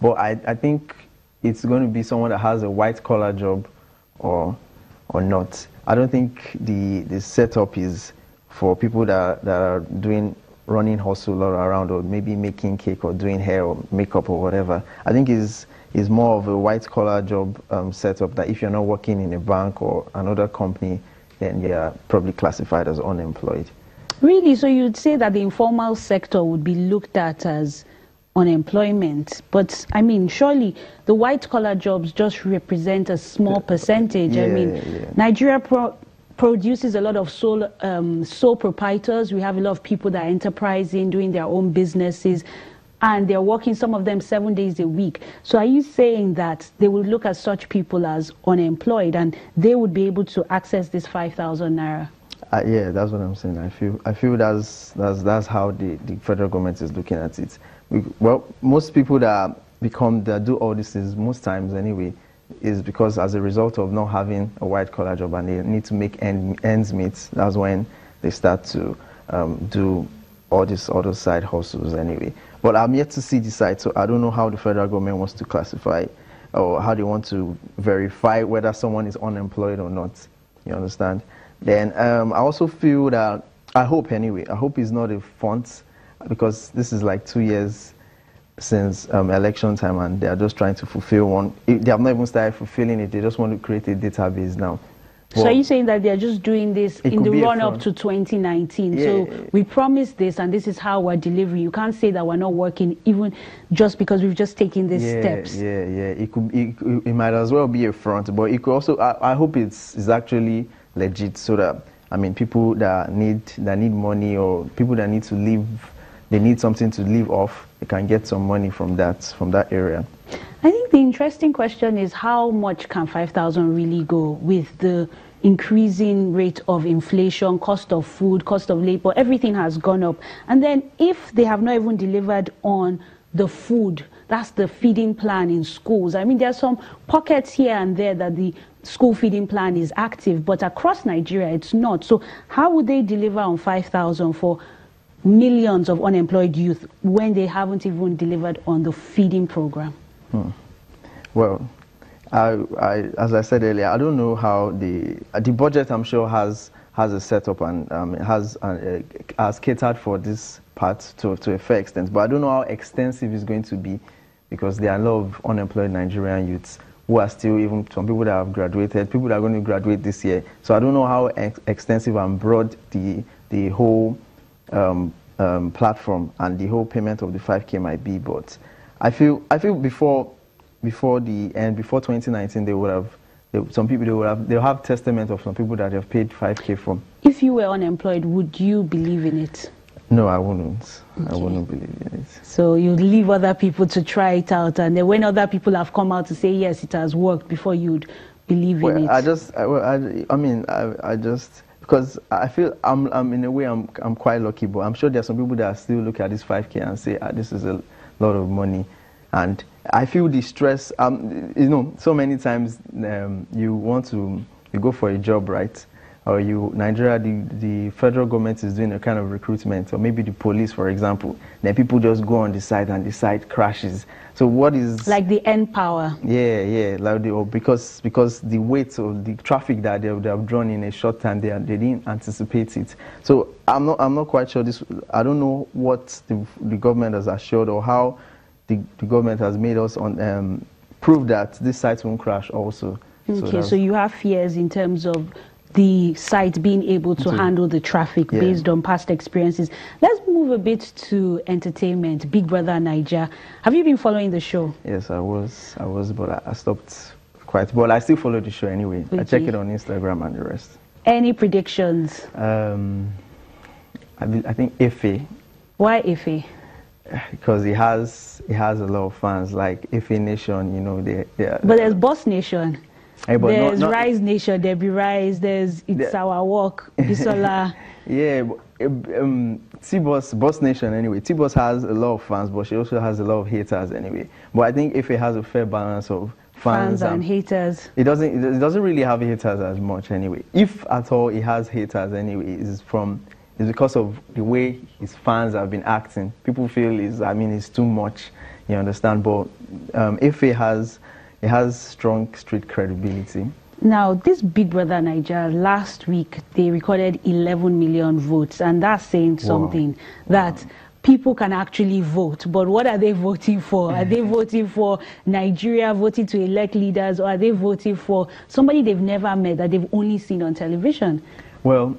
But I think it's going to be someone that has a white collar job or not. I don't think the setup is for people that are running hustle all around, or maybe making cake or doing hair or makeup or whatever. I think is more of a white collar job setup, that if you're not working in a bank or another company, then you're probably classified as unemployed. Really? So you'd say that the informal sector would be looked at as unemployment? But I mean, surely the white collar jobs just represent a small percentage. Yeah, I mean, Nigeria produces a lot of sole proprietors. We have a lot of people that are enterprising, doing their own businesses, and they're working, some of them 7 days a week. So are you saying that they would look at such people as unemployed and they would be able to access this 5,000 naira? Yeah, that's what I'm saying. I feel that's how the federal government is looking at it. Well, most people that do all this is, most times anyway, is because as a result of not having a white collar job and they need to make ends meet. That's when they start to do all those side hustles anyway. But I'm yet to see the site, so I don't know how the federal government wants to classify or how they want to verify whether someone is unemployed or not. You understand? Then I also feel that, I hope it's not a front, because this is like 2 years since election time, and they are just trying to fulfill one. They have not even started fulfilling it. They just want to create a database now. So are you saying that they're just doing this in the run-up to 2019? Yeah. So we promised this, and this is how we're delivering. You can't say that we're not working, even just because we've just taken these steps. Yeah. It might as well be a front, but it could also. I hope it's actually legit, so that, I mean, people that need money, or people that need to live, they need something to live off, they can get some money from that area. I think the interesting question is, how much can 5,000 really go with the increasing rate of inflation, cost of food, cost of labor, everything has gone up. And then if they have not even delivered on the food, that's the feeding plan in schools. I mean, there are some pockets here and there that the school feeding plan is active, but across Nigeria it's not. So how would they deliver on 5,000 for millions of unemployed youth when they haven't even delivered on the feeding program? Well, as I said earlier, I don't know how the budget, I'm sure, has a setup and has catered for this part to a fair extent, but I don't know how extensive it's going to be, because there are a lot of unemployed Nigerian youths who are still, even some people that have graduated, people that are going to graduate this year. So I don't know how extensive and broad the whole platform and the whole payment of the 5K might be, but I feel before the end, before 2019, they'll have testament of some people that have paid 5K from. If you were unemployed, would you believe in it? No, I wouldn't. Okay. I wouldn't believe in it. So you'd leave other people to try it out, and then when other people have come out to say yes, it has worked, before you'd believe in it. I just because I feel I'm in a way I'm quite lucky, but I'm sure there are some people that still look at this 5K and say, this is a lot of money. And I feel the stress. So many times you go for a job, right? Or Nigeria, the federal government is doing a kind of recruitment, or maybe the police, for example. Then people just go on the site and the site crashes. So what is like the end power? Yeah, like because the weight of the traffic that they have drawn in a short time, they didn't anticipate it. So I'm not quite sure this. I don't know what the government has assured, or how the government has made us prove that this site won't crash also. Okay, so you have fears in terms of the site being able to handle the traffic based on past experiences. Let's move a bit to entertainment. Big Brother Naija. Have you been following the show? Yes, I was, but I stopped quite. But I still follow the show anyway. Okay. I check it on Instagram and the rest. Any predictions? I think Ife. Why Ife? Because he has a lot of fans, like Ife Nation. But there's Boss Nation. Hey, there's Rise Nation, Debbie Rise, there's It's Our Walk, Bisola. Yeah, Boss Nation anyway. T-Boss has a lot of fans, but she also has a lot of haters anyway. But I think if it has a fair balance of fans and haters. It doesn't really have haters as much anyway. If at all it has haters anyway, it's because of the way his fans have been acting. People feel it's too much. You understand? But Efe has strong street credibility. Now, this Big Brother Nigeria, last week, they recorded 11 million votes, and that's saying something. That people can actually vote. But what are they voting for? Are they voting for Nigeria, voting to elect leaders, or are they voting for somebody they've never met that they've only seen on television? Well,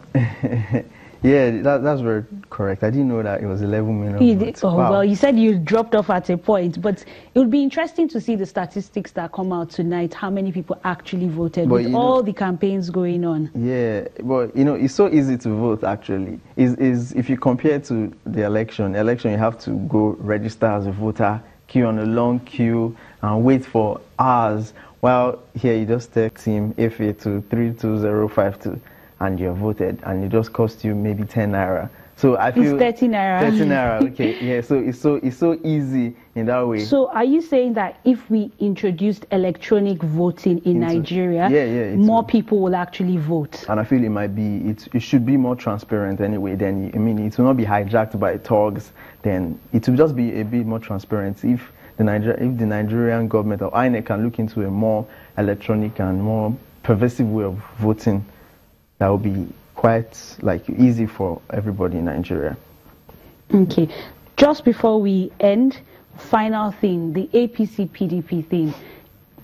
yeah, that's very correct. I didn't know that it was 11 million votes. Oh, wow. well, you said you dropped off at a point, but it would be interesting to see the statistics that come out tonight, how many people actually voted with all the campaigns going on. Yeah, but you know, it's so easy to vote actually. Is if you compare to the election, you have to go register as a voter, queue on a long queue, and wait for hours. While here you just text Team FA to 32052. And you're voted, and it just cost you maybe 10 naira. So I feel it's 30 naira. 30 naira, okay, yeah. So it's so easy in that way. So are you saying that if we introduced electronic voting in Nigeria, more people will actually vote? And I feel it should be more transparent anyway. Then I mean, it will not be hijacked by thugs. Then it will just be a bit more transparent. If the Nigerian government or INEC can look into a more electronic and more pervasive way of voting, that will be quite easy for everybody in Nigeria. Okay, just before we end, final thing, the APC-PDP thing.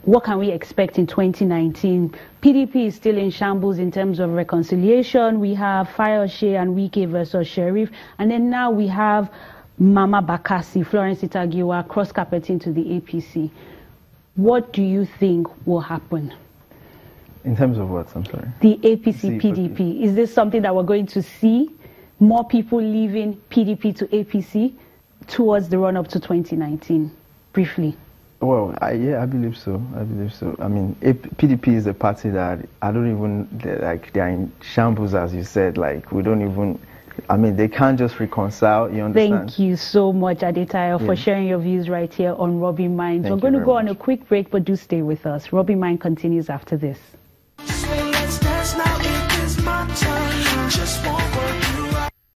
What can we expect in 2019? PDP is still in shambles in terms of reconciliation. We have Fayose and Wike versus Sheriff, and then now we have Mama Bakassi, Florence Itagiwa, cross-carpeting to the APC. What do you think will happen? In terms of what? I'm sorry. The APC-PDP. Is this something that we're going to see? More people leaving PDP to APC towards the run-up to 2019? Briefly. Well, yeah, I believe so. I mean, PDP is a party that I don't even, they are in shambles, as you said. We don't even, I mean, they can't just reconcile, you understand? Thank you so much, Adetayo, for sharing your views right here on Rubbin Minds. We're going to go on a quick break, but do stay with us. Rubbin Mind continues after this.